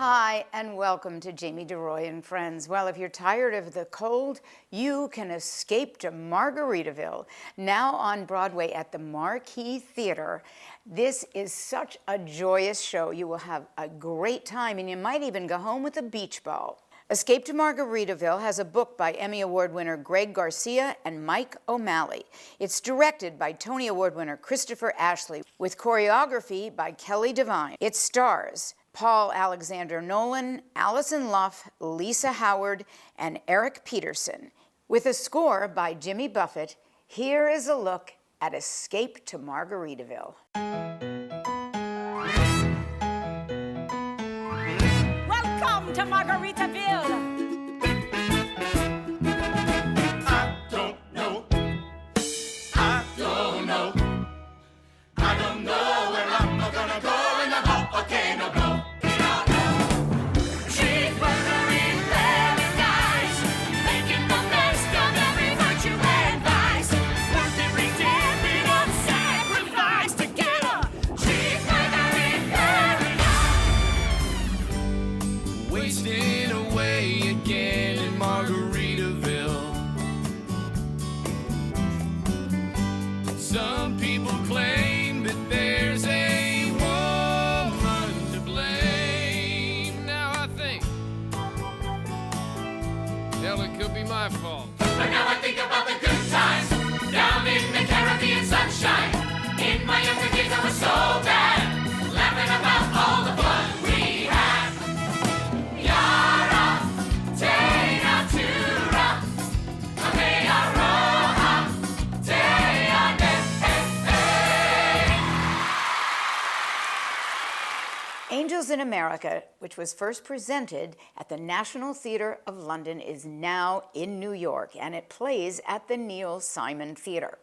Hi, and welcome to Jamie deRoy and Friends. Well, if you're tired of the cold, you can escape to Margaritaville. Now on Broadway at the Marquis Theater. This is such a joyous show. You will have a great time, and you might even go home with a beach ball. Escape to Margaritaville has a book by Emmy Award winner Greg Garcia and Mike O'Malley. It's directed by Tony Award winner Christopher Ashley, with choreography by Kelly Devine. It stars Paul Alexander Nolan, Allison Luff, Lisa Howard, and Eric Peterson. With a score by Jimmy Buffett, here is a look at Escape to Margaritaville. Welcome to Margaritaville. Wasting away again in Margaritaville. Some people claim that there's a woman to blame. Now I think, hell, it could be my fault. But now I think about the good times down in the Caribbean sunshine. In my younger days I was so bad, laughing about all the fun we had. Yara, te natura, mea roja, te Angels in America, which was first presented at the National Theatre of London, is now in New York, and it plays at the Neil Simon Theatre.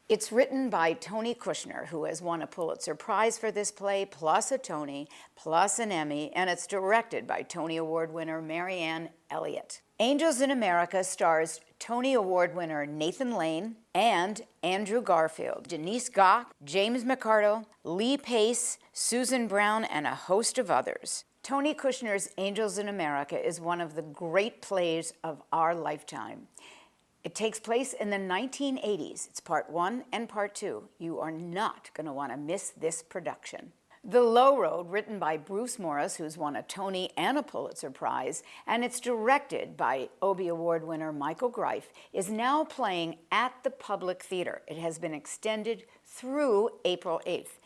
It's written by Tony Kushner, who has won a Pulitzer Prize for this play, plus a Tony, plus an Emmy, and it's directed by Tony Award winner Marianne Elliott. Angels in America stars Tony Award winner Nathan Lane and Andrew Garfield, Denise Gough, James McArdle, Lee Pace, Susan Brown, and a host of others. Tony Kushner's Angels in America is one of the great plays of our lifetime. It takes place in the 1980s. It's part 1 and part 2. You are not going to want to miss this production. The Low Road, written by Bruce Morris, who's won a Tony and a Pulitzer Prize, and it's directed by Obie Award winner Michael Greif, is now playing at the Public Theater. It has been extended through April 8th.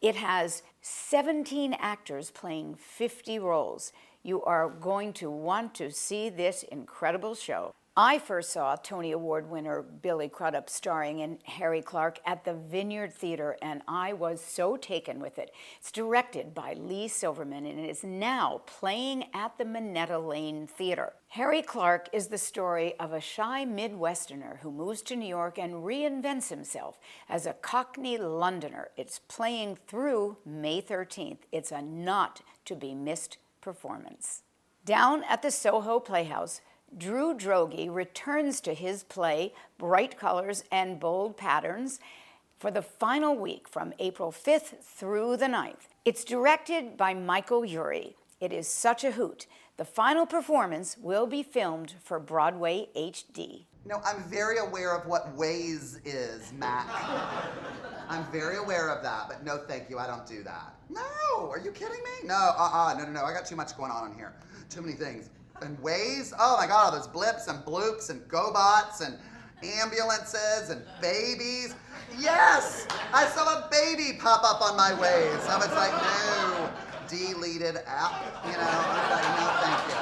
It has 17 actors playing 50 roles. You are going to want to see this incredible show. I first saw Tony Award winner Billy Crudup starring in Harry Clark at the Vineyard Theatre, and I was so taken with it. It's directed by Lee Silverman, and it is now playing at the Minetta Lane Theatre. Harry Clark is the story of a shy Midwesterner who moves to New York and reinvents himself as a Cockney Londoner. It's playing through May 13th. It's a not-to-be-missed performance. Down at the Soho Playhouse, Drew Droege returns to his play, Bright Colors and Bold Patterns, for the final week from April 5th through the 9th. It's directed by Michael Urie. It is such a hoot. The final performance will be filmed for Broadway HD. You know, I'm very aware of what Waze is, Mac. I'm very aware of that, but no thank you, I don't do that. No, are you kidding me? No, no, I got too much going on in here. Too many things. And Waze, oh my God, all those blips and bloops and GoBots and ambulances and babies. Yes, I saw a baby pop up on my Waze. I was like, no, deleted app, you know, I was like, no, thank you.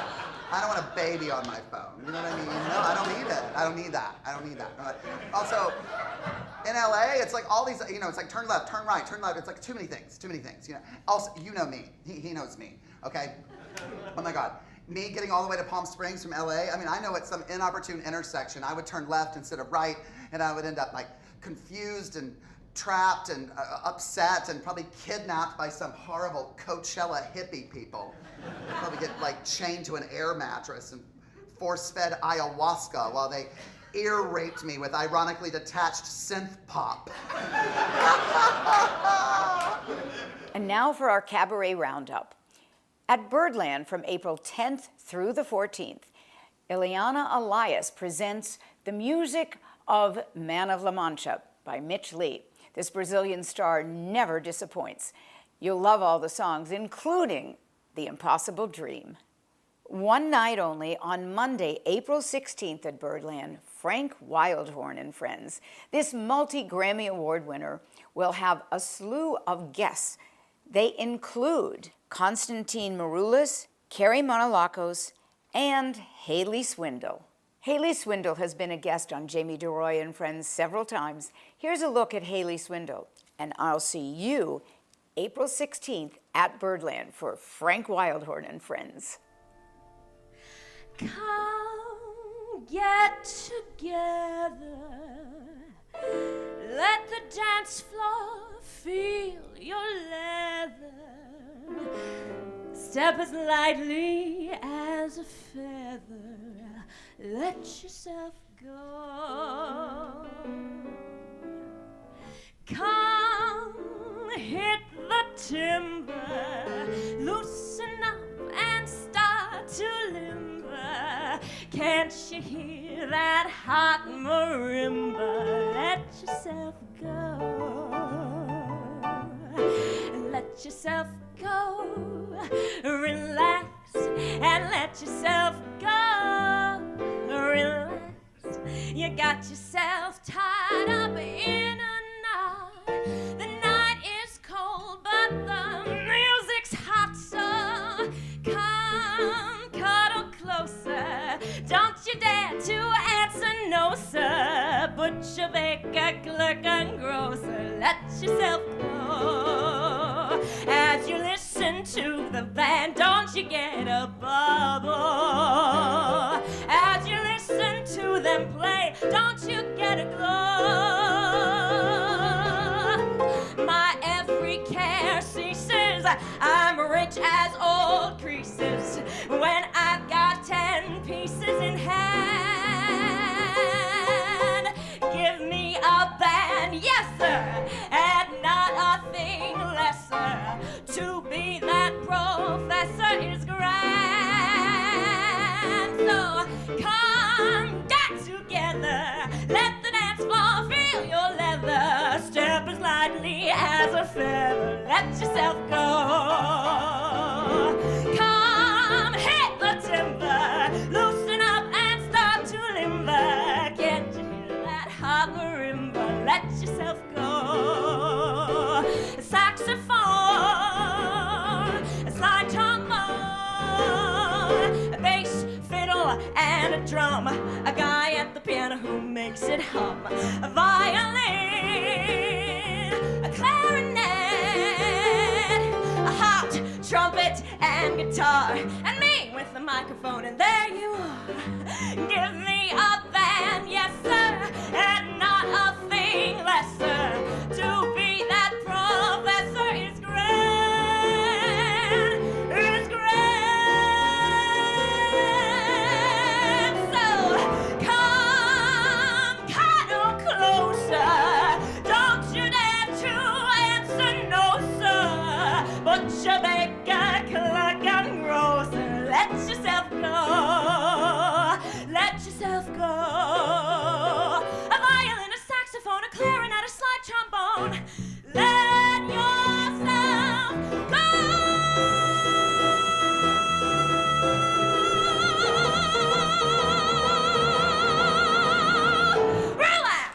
I don't want a baby on my phone, you know what I mean? No, I don't need it. I don't need that. I don't need that. Also, in LA, it's like all these, you know, it's like turn left, turn right, turn left. It's like too many things, you know. Also, you know me. He knows me, okay? Oh my God. Me getting all the way to Palm Springs from LA, I mean, I know at some inopportune intersection, I would turn left instead of right, and I would end up like confused and trapped and upset and probably kidnapped by some horrible Coachella hippie people. I'd probably get like chained to an air mattress and force-fed ayahuasca while they ear raped me with ironically detached synth pop. And now for our cabaret roundup. At Birdland from April 10th through the 14th, Ileana Elias presents the music of Man of La Mancha by Mitch Lee. This Brazilian star never disappoints. You'll love all the songs, including The Impossible Dream. One night only, on Monday, April 16th at Birdland, Frank Wildhorn and friends. This multi-Grammy Award winner will have a slew of guests. They include Constantine Maroulis, Carrie Montelakos, and Haley Swindle. Haley Swindle has been a guest on Jamie deRoy and Friends several times. Here's a look at Haley Swindle, and I'll see you April 16th at Birdland for Frank Wildhorn and Friends. Come get together, let the dance floor feel your leather, step as lightly as a feather, let yourself go. Come hit the timber, loosen up and start to limber. Can't you hear that hot marimba? Let yourself go. Let yourself go. Relax and let yourself go. Relax. You got yourself tied up in a knot. The night is cold, but the music's hot, so come cuddle closer. Don't you dare to answer no, sir. Butcher, baker, clerk, and grocer, let yourself go. As you listen to the band, don't you get a bubble. As you listen to them play, don't you get a glow. My every care ceases, I'm rich as old creases when I've got 10 pieces in hand. Give me a band, yes sir, and not a thing lesser. To be that professor is grand. So come get together, let the dance floor feel your leather. Step as lightly as a feather, let yourself go. Come hit the timber, loosen up and start to limber. Can't you hear that hot marimba? Let yourself go. Saxophone, slide trombone, a bass, fiddle, and a drum. A guy at the piano who makes it hum. A violin, a clarinet, a hot trumpet and guitar, and me with the microphone, and there you are. Give me a band, yes sir, and not a thing lesser. To be that professor is grand, is grand. So come cuddle closer, don't you dare to answer no sir. Butcher, baker, clerk, and grocer, let yourself go. Let yourself go. A violin, a saxophone, a clarinet, a slide trombone. Let yourself go. Relax.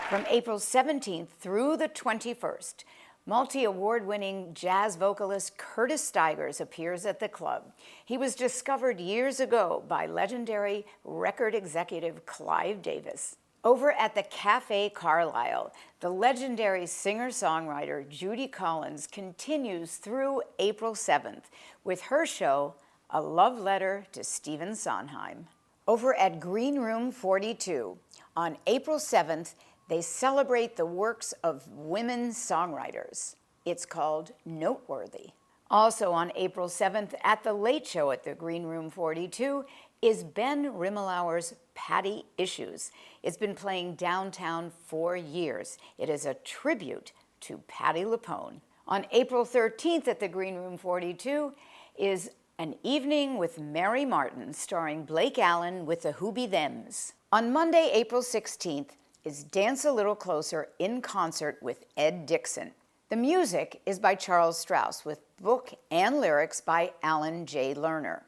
From April 17th through the 21st, multi-award-winning jazz vocalist Curtis Stigers appears at the club. He was discovered years ago by legendary record executive Clive Davis. Over at the Cafe Carlisle, the legendary singer-songwriter Judy Collins continues through April 7th with her show, A Love Letter to Stephen Sondheim. Over at Green Room 42, on April 7th, they celebrate the works of women songwriters. It's called Noteworthy. Also on April 7th at the Late Show at the Green Room 42 is Ben Rimmelauer's Patty Issues. It's been playing downtown for years. It is a tribute to Patti LuPone. On April 13th at the Green Room 42 is An Evening with Mary Martin, starring Blake Allen with the Who Be Thems. On Monday, April 16th is Dance a Little Closer in concert with Ed Dixon. The music is by Charles Strauss with book and lyrics by Alan J. Lerner.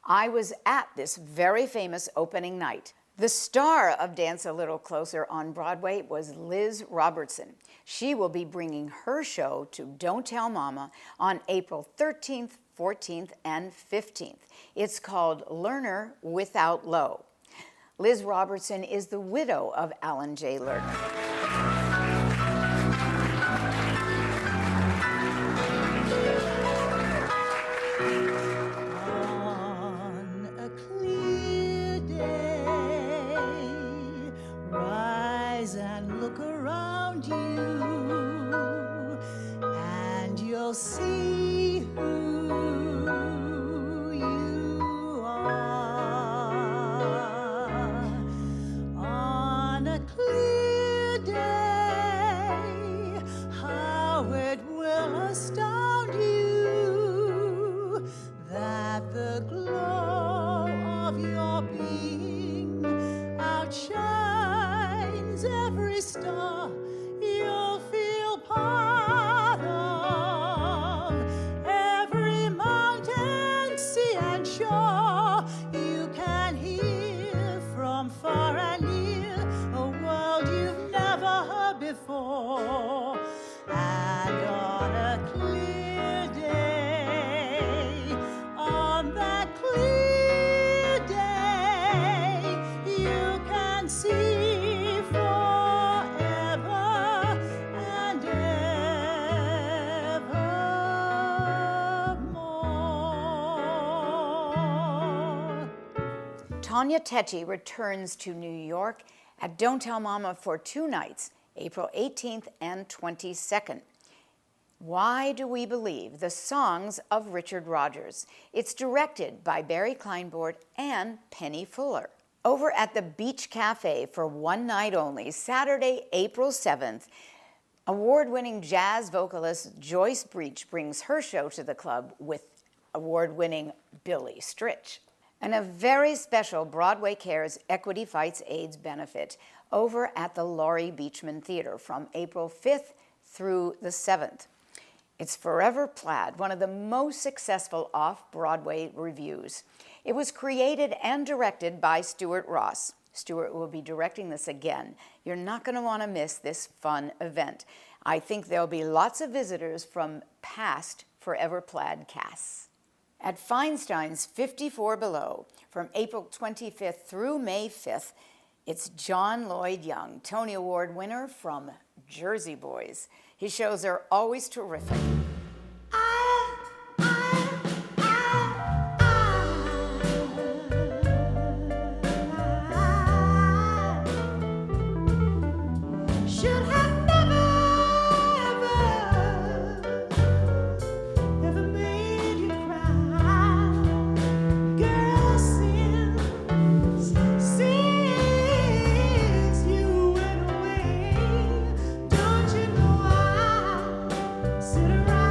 I was at this very famous opening night. The star of Dance a Little Closer on Broadway was Liz Robertson. She will be bringing her show to Don't Tell Mama on April 13th, 14th, and 15th. It's called Lerner Without Low. Liz Robertson is the widow of Alan J. Lerner. And look around you, and you'll see who you are. On a clear day, how it will astound you that the glow of your being outshines every star you'll feel part of, every mountain, sea, and shore. You can hear from far and near a world you've never heard before. And on a clear day, on that clear day, you can see forever and evermore. Tanya Techi returns to New York at Don't Tell Mama for 2 nights, April 18th and 22nd. Why Do We Believe? The Songs of Richard Rodgers. It's directed by Barry Kleinbord and Penny Fuller. Over at the Beach Cafe for 1 night only, Saturday, April 7th, award-winning jazz vocalist Joyce Breach brings her show to the club with award-winning Billy Stritch. And a very special Broadway Cares Equity Fights AIDS benefit over at the Laurie Beachman Theater from April 5th through the 7th. It's Forever Plaid, one of the most successful off-Broadway revues. It was created and directed by Stuart Ross. Stuart will be directing this again. You're not going to want to miss this fun event. I think there'll be lots of visitors from past Forever Plaid casts. At Feinstein's 54 Below, from April 25th through May 5th, it's John Lloyd Young, Tony Award winner from Jersey Boys. His shows are always terrific. Should have never, ever made you cry. Girl, since you went away, don't you know I sit around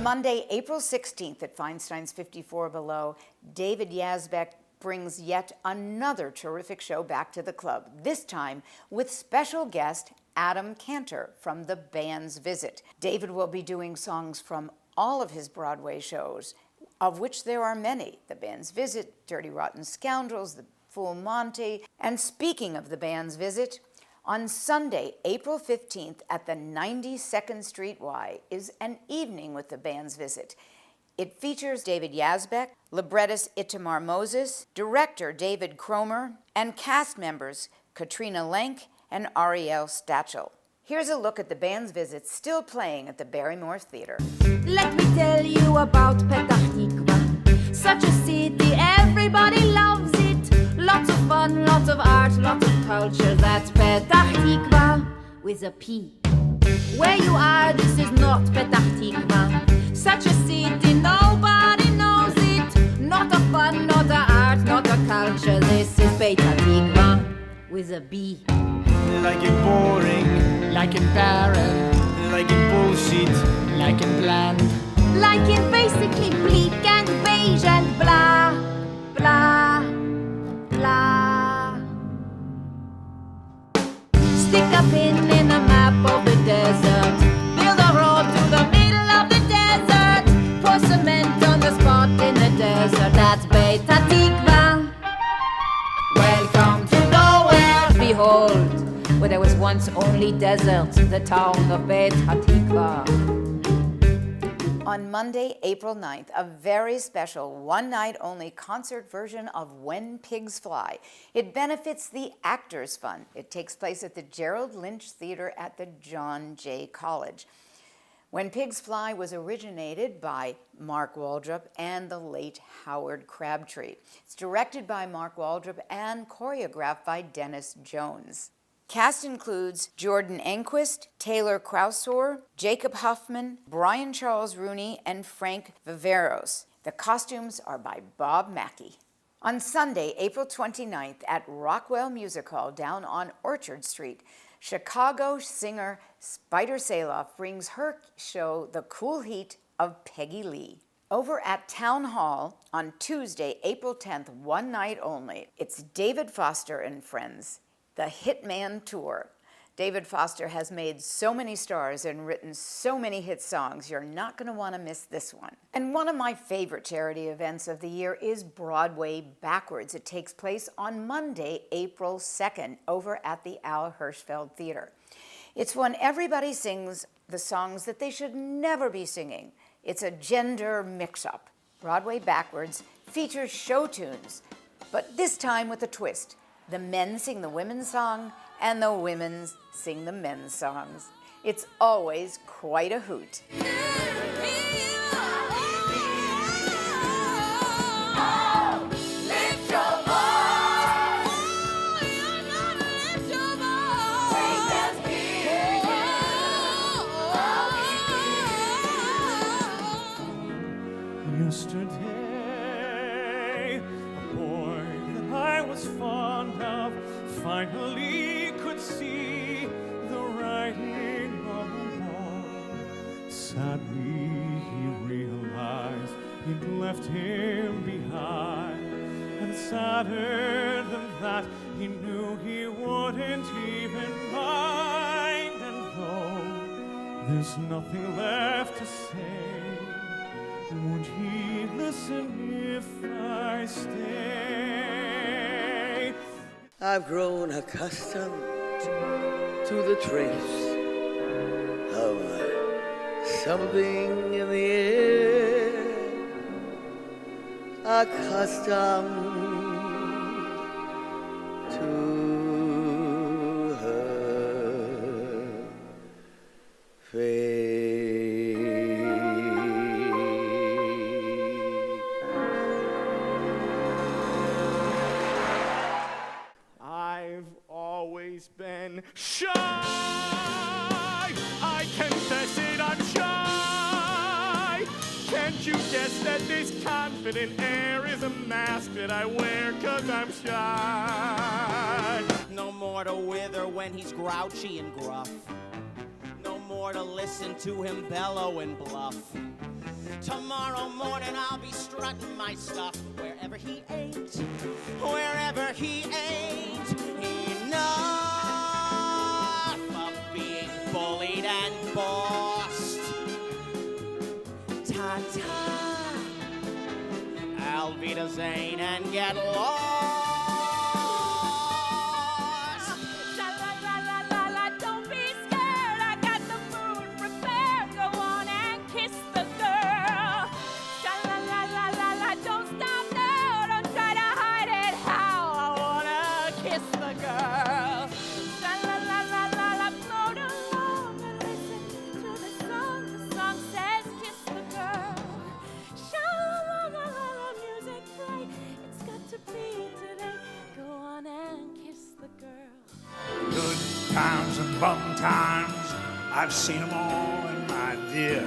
Monday, April 16th at Feinstein's 54 Below, David Yazbek brings yet another terrific show back to the club, this time with special guest Adam Cantor from the band's Visit. David will be doing songs from all of his Broadway shows, of which there are many: the band's Visit, Dirty Rotten Scoundrels, the Full Monty. And speaking of the band's Visit, on Sunday, April 15th at the 92nd Street Y is an evening with the band's Visit. It features David Yazbek, librettist Itamar Moses, director David Cromer, and cast members Katrina Lenk and Ariel Stachel. Here's a look at the band's Visit still playing at the Barrymore Theater. Let me tell you about Petah Tikva. Such a city, everybody loves it. Lots of fun, lots of art, lots of culture. That's Petah Tikva with a P. Where you are, this is not Petah Tikva. Such a city, nobody knows it. Not a fun, not a art, not a culture. This is Petah Tikva with a B. Like it boring, like it barren, like it bullshit, like it bland. Like it basically bleak and beige and blah, blah, blah. Stick a pin in a map of the desert. Build a road to the middle of the desert. Pour cement on the spot in the desert. That's Petah Tikva. Welcome to nowhere. Behold, where there was once only desert, the town of Petah Tikva. On Monday, April 9th, a very special one-night-only concert version of When Pigs Fly. It benefits the Actors Fund. It takes place at the Gerald Lynch Theater at the John Jay College. When Pigs Fly was originated by Mark Waldrop and the late Howard Crabtree. It's directed by Mark Waldrop and choreographed by Dennis Jones. Cast includes Jordan Enquist, Taylor Krausor, Jacob Huffman, Brian Charles Rooney, and Frank Viveros. The costumes are by Bob Mackey. On Sunday, April 29th at Rockwell Music Hall down on Orchard Street, Chicago singer Spider Saloff brings her show The Cool Heat of Peggy Lee. Over at Town Hall on Tuesday, April 10th, one night only, it's David Foster and Friends, the Hitman Tour. David Foster has made so many stars and written so many hit songs, you're not going to want to miss this one. And one of my favorite charity events of the year is Broadway Backwards. It takes place on Monday, April 2nd, over at the Al Hirschfeld Theater. It's when everybody sings the songs that they should never be singing. It's a gender mix-up. Broadway Backwards features show tunes, but this time with a twist. The men sing the women's song, and the women sing the men's songs. It's always quite a hoot. Yesterday, a boy that I was fond of finally could see the writing on the wall. Sadly, he realized he'd left him behind, and sadder than that, he knew he wouldn't even mind. And though there's nothing left to say, won't he listen if I stay? I've grown accustomed to the trace of something in the air, accustomed to her face. I've always been shy. I confess it, I'm shy. Can't you guess that this confident air is a mask that I wear 'cause I'm shy? No more to wither when he's grouchy and gruff. No more to listen to him bellow and bluff. Tomorrow morning I'll be strutting my stuff wherever he ain't, wherever he ain't. Enough of being bullied and bossed. Ta-ta, Auf Wiedersehen and get lost. Sha-la-la-la-la-la, don't be scared. I got the food prepared. Go on and kiss the girl. Sha-la-la-la-la-la, don't stop now. Don't try to hide it. How I wanna kiss the girl. Sha-la-la-la-la-la, float along and listen to the song. The song says kiss the girl. Sha-la-la-la-la, music play. It's got to be today. Go on and kiss the girl. Good times and bum times, I've seen them all, and my dear,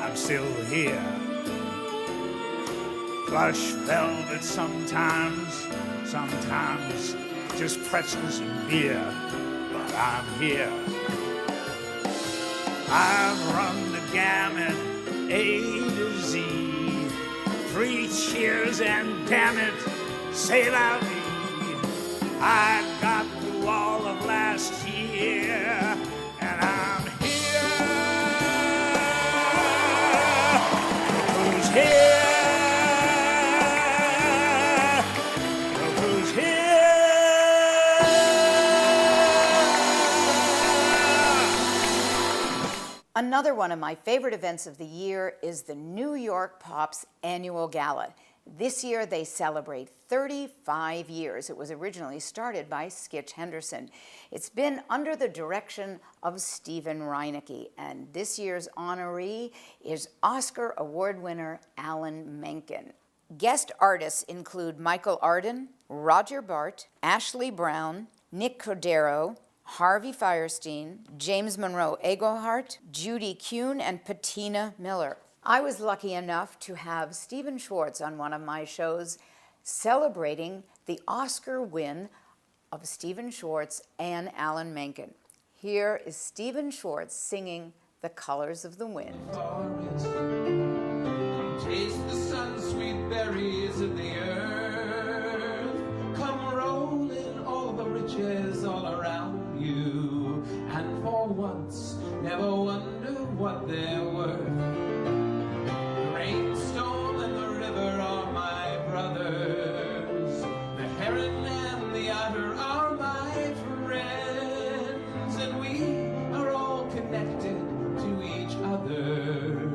I'm still here. Plush velvet sometimes, sometimes just pretzels and beer, but I'm here. I've run the gamut, A to Z, 3 cheers and damn it, say la vie. I got through all of last year, and I'm here. Who's here? Who's here? Another one of my favorite events of the year is the New York Pops Annual Gala. This year they celebrate 35 years. It was originally started by Skitch Henderson. It's been under the direction of Stephen Reinecke, and this year's honoree is Oscar Award winner Alan Menken. Guest artists include Michael Arden, Roger Bart, Ashley Brown, Nick Cordero, Harvey Fierstein, James Monroe Egelhart, Judy Kuhn, and Patina Miller. I was lucky enough to have Stephen Schwartz on one of my shows celebrating the Oscar win of Stephen Schwartz and Alan Menken. Here is Stephen Schwartz singing The Colors of the Wind. Taste the sun, sweet berries of the earth. Come rolling all the riches all around you. And for once, never wonder what they're worth. The rainstorm and the river are my brothers. The heron and the otter are my friends. And we are all connected to each other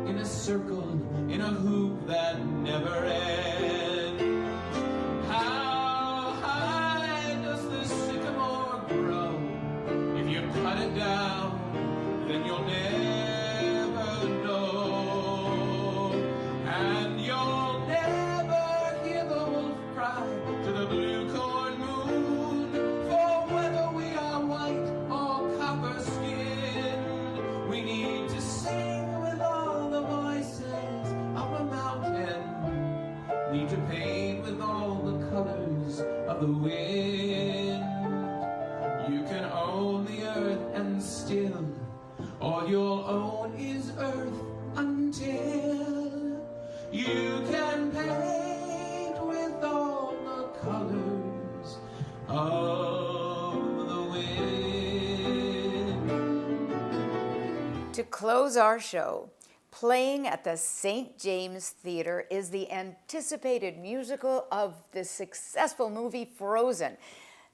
in a circle, in a hoop that never ends. How high does the sycamore grow? If you cut it down, then you'll never know. And you'll never hear the wolf cry to the blue corn moon. For whether we are white or copper skinned, we need to sing with all the voices of a mountain. Need to paint with all the colors of the wind. You can own the earth and still all you'll own is earth until you can paint with all the colors of the wind. To close our show, playing at the St. James Theater is the anticipated musical of the successful movie Frozen.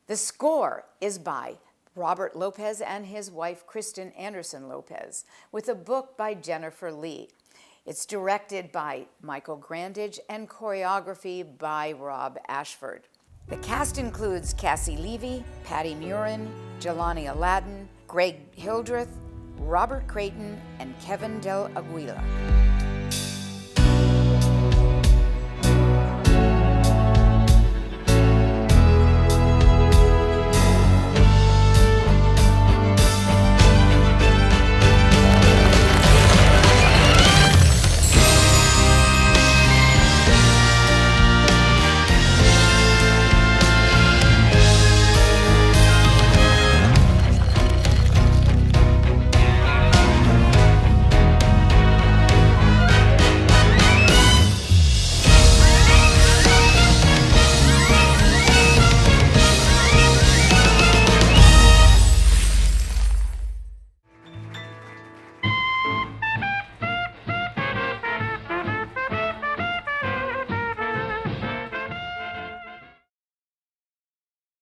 The score is by Robert Lopez and his wife Kristen Anderson Lopez, with a book by Jennifer Lee. It's directed by Michael Grandage and choreography by Rob Ashford. The cast includes Cassie Levy, Patty Murin, Jelani Aladdin, Greg Hildreth, Robert Creighton, and Kevin Del Aguila.